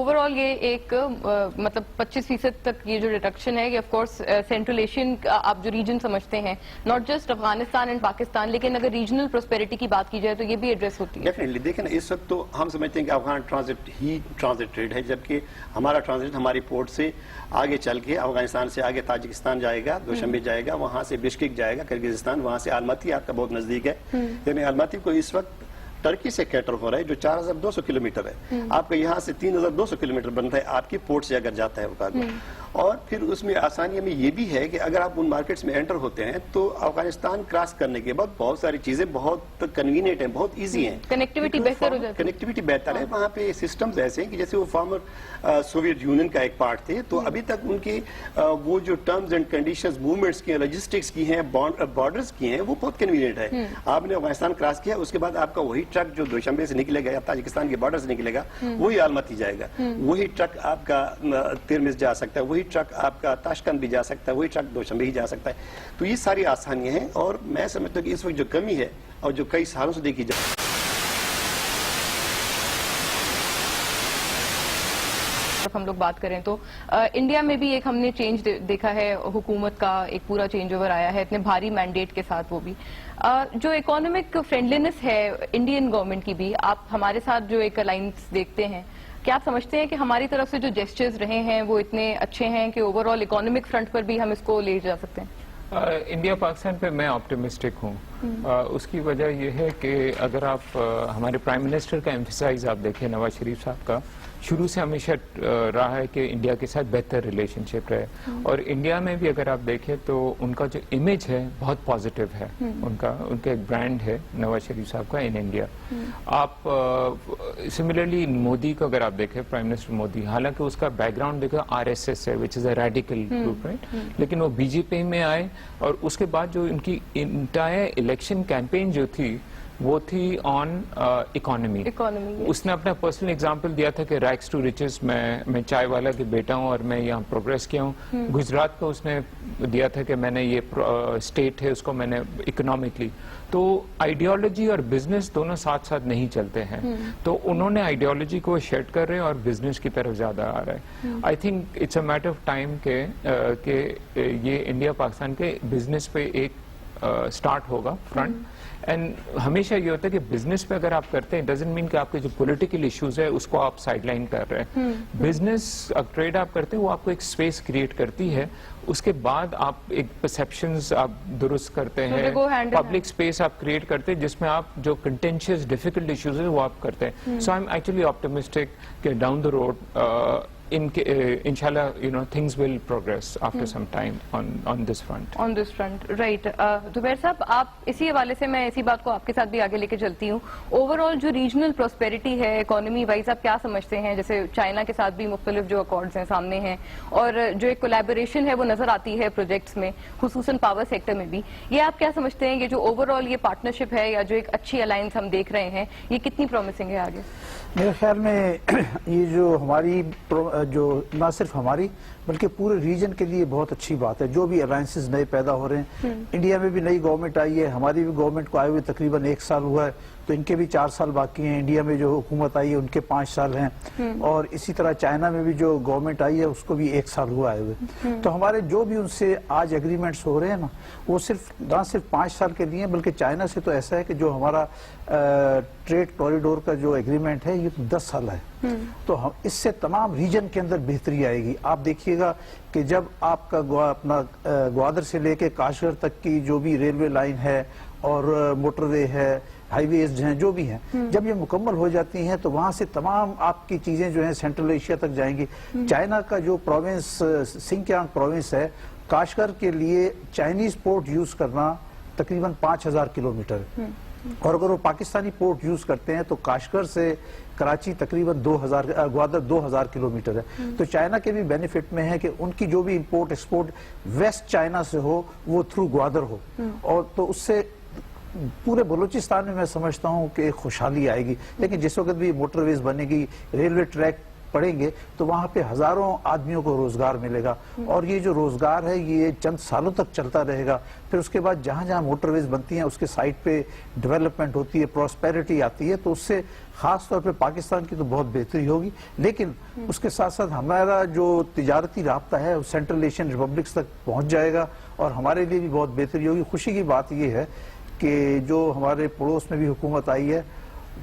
Over all یہ ایک مطلب 25% تک یہ جو ریڈکشن ہے یہ آف کورس سینٹرل ایشین آپ جو ریجن سمجھتے ہیں not just Afghanistan and Pakistan لیکن اگر ریجنل پراسپیرٹی کی بات کی جائے تو یہ بھی ایڈریس ہوتی ہے. ڈیفینیٹلی دیکھیں نا اس وقت تو ہم سمجھتے ہیں کہ افغان ٹرانزٹ ہی ٹرانزٹ ٹریڈ ہے جبکہ ہمارا ٹرانزٹ ہماری پورٹ سے آگے چل کے افغانستان سے آگے تاجکستان جائے گا, دوشنبے جائے گا, وہاں سے بشکیک جائے گا کرگزستان, وہاں سے الماتی آپ کا بہت نزدیک ہے. یعنی الماتی کو اس وقت ترکی سے کیٹر ہو رہا ہے جو 4200 کلومیٹر ہے, آپ کا یہاں سے 3200 کلومیٹر بنتا ہے آپ کی پورٹ سے اگر جاتا ہے وہ کارگو. اور پھر اس میں آسانی میں یہ بھی ہے کہ اگر آپ ان مارکیٹس میں انٹر ہوتے ہیں تو افغانستان کراس کرنے کے بعد بہت ساری چیزیں بہت کنوینئنٹ ہیں, بہت ایزی ہیں, کنیکٹیوٹی بہتر ہو جاتی ہے. کنیکٹیوٹی بہتر ہے. وہاں پہ سسٹمز ایسے ہیں کہ جیسے وہ فارمر سوویت یونین کا ایک پارٹ تھے تو ابھی تک ان کے وہ جو ٹرمز اینڈ کنڈیشنز موومنٹس کی ہیں, لاجسٹکس کی ہیں, بارڈرز کی ہیں, وہ بہت کنوینئنٹ ہے. آپ نے افغانستان کراس کیا اس کے بعد آپ کا وہی ٹرک جو دوشنبے سے نکلے گا یا تاجکستان کے بارڈر سے نکلے گا وہی الماتی جائے گا, وہی ٹرک آپ کا ترمز جا سکتا ہے, وہی ٹرک آپ کا تاشکند بھی جا سکتا ہے, وہی ٹرک دوشنبے ہی جا سکتا ہے. تو یہ ساری آسانیاں ہیں اور میں سمجھتا ہوں کہ اس وقت جو کمی ہے اور جو کئی سالوں سے دیکھی جائے ہم لوگ بات کریں تو انڈیا میں بھی ایک ہم نے چینج دیکھا ہے, حکومت کا ایک پورا چینج اوور آیا ہے اتنے بھاری مینڈیٹ کے ساتھ. وہ بھی جو اکانومک فرینڈلینس ہے انڈین گورنمنٹ کی بھی, آپ ہمارے ساتھ جو ایک الائنس دیکھتے ہیں, کیا آپ سمجھتے ہیں کہ ہماری طرف سے جو جیسچرز رہے ہیں وہ اتنے اچھے ہیں کہ اوور آل اکانومک فرنٹ پر بھی ہم اس کو لے جا سکتے ہیں؟ انڈیا پاکستان پہ میں آپٹیمسٹک ہوں. اس کی وجہ یہ ہے کہ اگر آپ ہمارے پرائم منسٹر کا ایمفیسائز آپ دیکھیں, نواز شریف صاحب کا شروع سے ہمیشہ رہا ہے کہ انڈیا کے ساتھ بہتر ریلیشن شپ رہے, اور انڈیا میں بھی اگر آپ دیکھیں تو ان کا جو امیج ہے بہت پازیٹیو ہے, ان کا ایک برانڈ ہے نواز شریف صاحب کا ان انڈیا. آپ سملرلی مودی کو اگر آپ دیکھیں, پرائم منسٹر مودی, حالانکہ اس کا بیک گراؤنڈ دیکھیں RSS ہے وچ از اے ریڈیکل گروپ رائٹ, لیکن وہ BJP میں آئے اور اس کے بعد جو ان کی انٹائر الیکشن کیمپین جو تھی وہ تھی آن اکانومی. اس نے اپنا پرسنل اگزامپل دیا تھا کہ ریکس ٹو ریچز, میں چائے والا کے بیٹا ہوں اور میں یہاں پروگریس کیا ہوں. گجرات کا اس نے دیا تھا کہ میں نے یہ اسٹیٹ ہے اس کو میں نے اکنامکلی. تو آئیڈیالوجی اور بزنس دونوں ساتھ ساتھ نہیں چلتے ہیں, تو انہوں نے آئیڈیالوجی کو شیڈ کر رہے ہیں اور بزنس کی طرف زیادہ آ رہا ہے. I think it's a matter of time کہ یہ انڈیا پاکستان کے بزنس پہ ایک سٹارٹ ہوگا فرنٹ. اینڈ ہمیشہ یہ ہوتا ہے کہ بزنس پہ اگر آپ کرتے ہیں ڈزنٹ مین کہ آپ کے جو پولیٹیکل ایشوز ہے اس کو آپ سائڈ لائن کر رہے ہیں. بزنس ٹریڈ آپ کرتے ہیں وہ آپ کو ایک اسپیس کریٹ کرتی ہے, اس کے بعد آپ ایک پرسیپشنز آپ درست کرتے ہیں, پبلک اسپیس آپ کریٹ کرتے ہیں جس میں آپ جو کنٹینشیس ڈیفیکلٹ ایشوز ہیں وہ آپ کرتے ہیں. سو آئی ایم ایکچولی آپٹیمسٹک کہ down the road inshallah things will progress after some time on this front. Right. زبیر صاحب, آپ اسی حوالے سے میں اسی بات کو آپ کے ساتھ بھی آگے لے کے چلتی ہوں. اوور آل جو ریجنل پراسپیرٹی ہے اکانومی وائز آپ کیا سمجھتے ہیں؟ جیسے چائنا کے ساتھ بھی مختلف جو اکارڈز ہیں سامنے ہیں اور جو ایک کولیبوریشن ہے وہ نظر آتی ہے پروجیکٹس میں, خصوصاً پاور سیکٹر میں بھی. یہ آپ کیا سمجھتے ہیں کہ جو اوور آل یہ پارٹنرشپ ہے یا جو ایک اچھی الائنس ہم دیکھ رہے ہیں یہ کتنی پرومسنگ ہے آگے؟ میرے خیال میں یہ جو ہماری جو نہ صرف ہماری بلکہ پورے ریجن کے لیے بہت اچھی بات ہے. جو بھی الائنسز نئے پیدا ہو رہے ہیں, انڈیا میں بھی نئی گورنمنٹ آئی ہے, ہماری بھی گورنمنٹ کو آئے ہوئے تقریباً 1 سال ہوا ہے, تو ان کے بھی 4 سال باقی ہیں. انڈیا میں جو حکومت آئی ہے ان کے 5 سال ہیں, اور اسی طرح چائنا میں بھی جو گورنمنٹ آئی ہے اس کو بھی 1 سال ہوا آئے ہوئے. تو ہمارے جو بھی ان سے آج ایگریمنٹس ہو رہے ہیں نا وہ نہ صرف 5 سال کے لیے, بلکہ چائنا سے تو ایسا ہے کہ جو ہمارا ٹریڈ کوریڈور کا جو ایگریمنٹ ہے یہ 10 سال ہے. تو اس سے تمام ریجن کے اندر بہتری آئے گی. آپ دیکھیے گا کہ جب آپ کا اپنا گوادر سے لے کے کاشغر تک کی جو بھی ریلوے لائن ہے اور موٹر وے ہے, ہائی ویز ہیں جو بھی ہیں, جب یہ مکمل ہو جاتی ہیں تو وہاں سے تمام آپ کی چیزیں جو ہیں سینٹرل ایشیا تک جائیں گی. چائنا کا جو پروونس سنکیانگ پروونس ہے, کاشغر کے لیے چائنیز پورٹ یوز کرنا تقریباً 5000 کلومیٹر, اور اگر وہ پاکستانی پورٹ یوز کرتے ہیں تو کاشغر سے کراچی تقریباً گوادر 2000 کلومیٹر ہے. تو چائنا کے بھی بینیفٹ میں ہے کہ ان کی جو بھی امپورٹ ایکسپورٹ ویسٹ چائنا سے ہو وہ تھرو گوادر ہو, اور تو اس سے پورے بلوچستان میں سمجھتا ہوں کہ خوشحالی آئے گی. لیکن جس وقت بھی موٹر ویز بنے گی, ریلوے ٹریک پڑیں گے تو وہاں پہ ہزاروں آدمیوں کو روزگار ملے گا، اور یہ جو روزگار ہے یہ چند سالوں تک چلتا رہے گا. پھر اس کے بعد جہاں جہاں موٹر ویز بنتی ہیں اس کے سائٹ پہ ڈیولپمنٹ ہوتی ہے، پراسپیرٹی آتی ہے، تو اس سے خاص طور پہ پاکستان کی تو بہت بہتری ہوگی. لیکن اس کے ساتھ ساتھ ہمارا جو تجارتی رابطہ ہے وہ سینٹرل ایشین ریپبلکس تک پہنچ جائے گا اور ہمارے لیے بھی بہت بہتری ہوگی. خوشی کی بات یہ ہے کہ جو ہمارے پڑوس میں بھی حکومت آئی ہے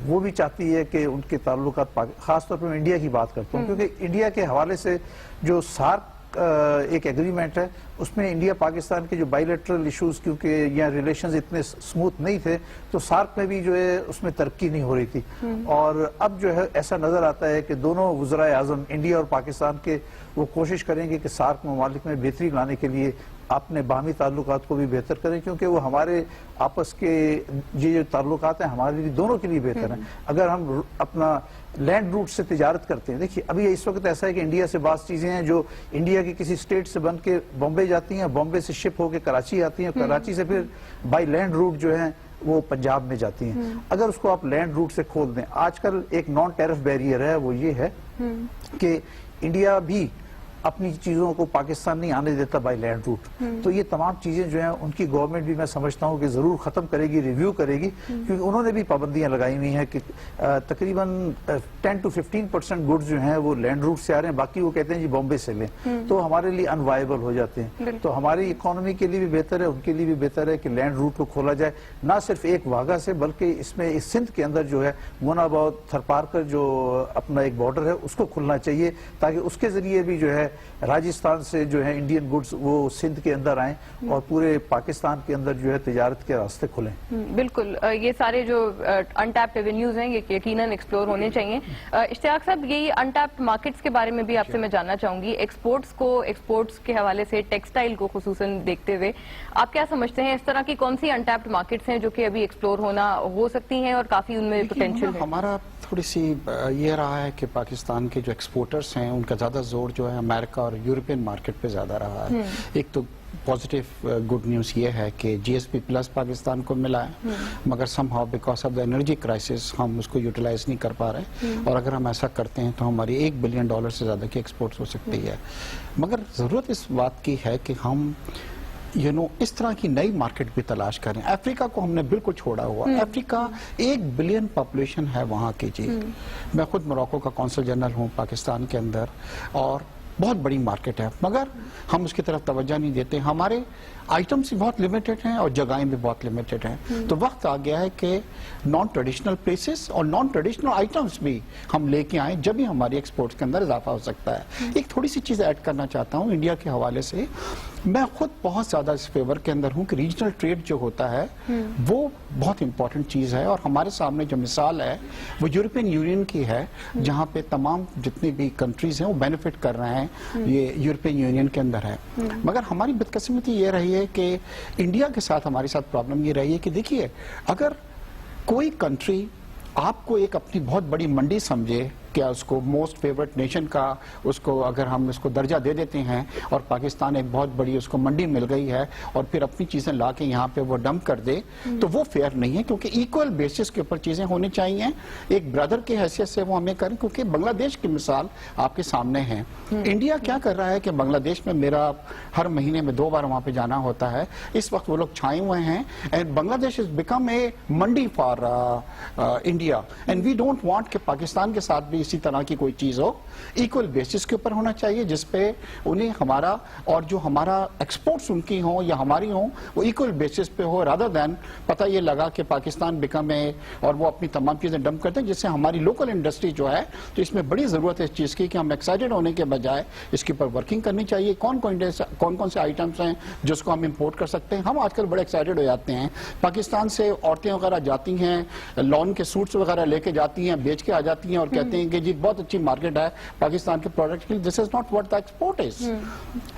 وہ بھی چاہتی ہے کہ ان کے تعلقات خاص طور پر میں انڈیا کی بات کرتا ہوں، کیونکہ انڈیا کے حوالے سے جو سارک ایک ایگریمنٹ ہے اس میں انڈیا پاکستان کے جو بائیلیٹرل ایشوز کیونکہ یہاں ریلیشنز اتنے سموتھ نہیں تھے تو سارک میں بھی جو ہے اس میں ترقی نہیں ہو رہی تھی. اور اب جو ہے ایسا نظر آتا ہے کہ دونوں وزرائے اعظم انڈیا اور پاکستان کے وہ کوشش کریں گے کہ سارک ممالک میں بہتری لانے کے لیے اپنے باہمی تعلقات کو بھی بہتر کریں، کیونکہ وہ ہمارے آپس کے یہ جو تعلقات ہیں ہمارے لیے دونوں کے لیے بہتر ہیں. اگر ہم اپنا لینڈ روٹ سے تجارت کرتے ہیں، دیکھیے ابھی اس وقت ایسا ہے کہ انڈیا سے بعض چیزیں ہیں جو انڈیا کی کسی اسٹیٹ سے بن کے بامبے جاتی ہیں، بامبے سے شپ ہو کے کراچی آتی ہیں، کراچی سے پھر بائی لینڈ روٹ جو ہیں وہ پنجاب میں جاتی ہیں. اگر اس کو آپ لینڈ روٹ سے کھول دیں، آج کل ایک نان ٹیرف بیریئر ہے، وہ یہ ہے کہ انڈیا بھی اپنی چیزوں کو پاکستان نہیں آنے دیتا بائی لینڈ روٹ. تو یہ تمام چیزیں جو ہیں ان کی گورنمنٹ بھی میں سمجھتا ہوں کہ ضرور ختم کرے گی، ریویو کرے گی، کیونکہ انہوں نے بھی پابندیاں لگائی ہوئی ہیں کہ تقریباً 10 to 15% گڈز جو ہیں وہ لینڈ روٹ سے آ رہے ہیں، باقی وہ کہتے ہیں جی بامبے سے لیں، تو ہمارے لیے انوائبل ہو جاتے ہیں. تو ہماری اکانومی کے لیے بھی بہتر ہے، ان کے لیے بھی بہتر ہے کہ لینڈ روٹ کو کھولا جائے، نہ صرف ایک واگا سے بلکہ اس میں سندھ کے اندر جو ہے منابعد تھرپارکر جو اپنا ایک بارڈر ہے اس کو کھلنا چاہیے، تاکہ اس کے ذریعے بھی جو ہے راجستھان سے جو ہے انڈین گڈز وہ سندھ کے اندر آئیں اور پورے پاکستان کے اندر جو ہے تجارت کے راستے کھلیں. بالکل، یہ سارے جو انٹیپڈ ایونیوز ہیں یہ یقیناً ایکسپلور ہونے چاہیے. اشتیاق صاحب، یہی انٹیپڈ مارکیٹس کے بارے میں بھی آپ سے میں جاننا چاہوں گی. ایکسپورٹس کے حوالے سے ٹیکسٹائل کو خصوصاً دیکھتے ہوئے آپ کیا سمجھتے ہیں اس طرح کی کون سی انٹیپڈ مارکیٹس ہیں جو کہ ابھی ایکسپلور ہو سکتی ہیں اور کافی ان میں پوٹینشیل ہے؟ ہمارا تھوڑی سی یہ رہا ہے کہ پاکستان کے جو ایکسپورٹرز ہیں ان کا زیادہ زور جو ہے امریکہ اور یورپین مارکیٹ پہ زیادہ رہا ہے. ایک تو پازیٹیو گڈ نیوز یہ ہے کہ جی ایس پی پلس پاکستان کو ملا ہے، مگر some how because of the energy crisis ہم اس کو یوٹیلائز نہیں کر پا رہے، اور اگر ہم ایسا کرتے ہیں تو ہماری $1 بلین سے زیادہ کی ایکسپورٹس ہو سکتی ہے. مگر ضرورت اس بات کی ہے کہ ہم اس طرح کی نئی مارکیٹ بھی تلاش کریں. افریقہ کو ہم نے بالکل چھوڑا ہوا. افریقہ 1 بلین پاپولیشن ہے وہاں کی. جی میں خود موراکو کا کونسل جنرل ہوں پاکستان کے اندر، اور بہت بڑی مارکیٹ ہے، مگر ہم اس کی طرف توجہ نہیں دیتے. ہمارے آئٹمس بہت لیمیٹڈ ہیں اور جگہیں بھی بہت لیمیٹڈ ہیں. تو وقت آ گیا ہے کہ نان ٹریڈیشنل پلیسز اور نان ٹریڈیشنل آئٹمس بھی ہم لے کے آئیں، جب ہی ہماری ایکسپورٹس کے اندر اضافہ ہو سکتا ہے. ایک تھوڑی سی چیز ایڈ کرنا چاہتا ہوں انڈیا کے حوالے سے. میں خود بہت زیادہ اس فیور کے اندر ہوں کہ ریجنل ٹریڈ جو ہوتا ہے وہ بہت امپورٹنٹ چیز ہے، اور ہمارے سامنے جو مثال ہے وہ یورپین یونین کی ہے، جہاں پہ تمام جتنی بھی کنٹریز ہیں وہ بینیفٹ کر رہے ہیں، یہ یورپین یونین کے اندر ہے. مگر ہماری بدقسمتی یہ رہی ہے کہ انڈیا کے ساتھ ہمارے ساتھ پرابلم یہ رہی ہے کہ دیکھیے، اگر کوئی کنٹری آپ کو ایک اپنی بہت بڑی منڈی سمجھے، کیا اس کو موسٹ فیورٹ نیشن کا اس کو اگر ہم اس کو درجہ دے دیتے ہیں، اور پاکستان ایک بہت بڑی اس کو منڈی مل گئی ہے اور پھر اپنی چیزیں لا کے یہاں پہ وہ ڈمپ کر دے، تو وہ فیئر نہیں ہے، کیونکہ ایکول بیسس کے اوپر چیزیں ہونی چاہیے. ایک برادر کی حیثیت سے وہ ہمیں کریں، کیونکہ بنگلہ دیش کی مثال آپ کے سامنے ہے. انڈیا کیا کر رہا ہے کہ بنگلہ دیش میں میرا ہر مہینے میں 2 بار وہاں پہ جانا ہوتا ہے. اس وقت وہ لوگ چھائے ہوئے ہیں، اینڈ بنگلہ دیش از become a mandi for India, and we don't want کہ پاکستان کے ساتھ بھی اسی طرح کی کوئی چیز ہو. ایکول بیسس کے اوپر ہونا چاہیے، جس پہ انہیں ہمارا اور جو ہمارا ایکسپورٹس ان کی ہوں یا ہماری ہوں وہ ایکول بیسس پہ ہو، رادر دین پتہ یہ لگا کہ پاکستان بیکم ہے اور وہ اپنی تمام چیزیں ڈمپ کرتے ہیں، جس سے ہماری لوکل انڈسٹری جو ہے، تو اس میں بڑی ضرورت ہے اس چیز کی کہ ہم ایکسائٹڈ ہونے کے بجائے اس کے اوپر ورکنگ کرنی چاہیے. کون کون سے آئٹمس ہیں جس کو ہم امپورٹ کر سکتے ہیں. ہم آج کل بڑے ایکسائٹڈ ہو جاتے ہیں، پاکستان سے عورتیں وغیرہ جاتی ہیں، لون کے سوٹس وغیرہ لے کے جاتی ہیں، بیچ کے آ جاتی ہیں اور کہتے ہیں کہ جی بہت اچھی مارکیٹ ہے پاکستان کے پروڈکٹ کے لیے. This is not what the export is.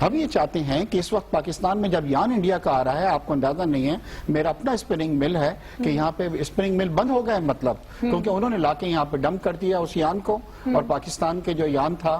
ہم یہ چاہتے ہیں کہ اس وقت پاکستان میں جب یان انڈیا کا آ رہا ہے، آپ کو اندازہ نہیں ہے، میرا اپنا اسپننگ مل ہے کہ یہاں پہ اسپننگ مل بند ہو گئے، مطلب کیونکہ انہوں نے لا کے یہاں پہ ڈمپ کر دیا اس یان کو، اور پاکستان کے جو یان تھا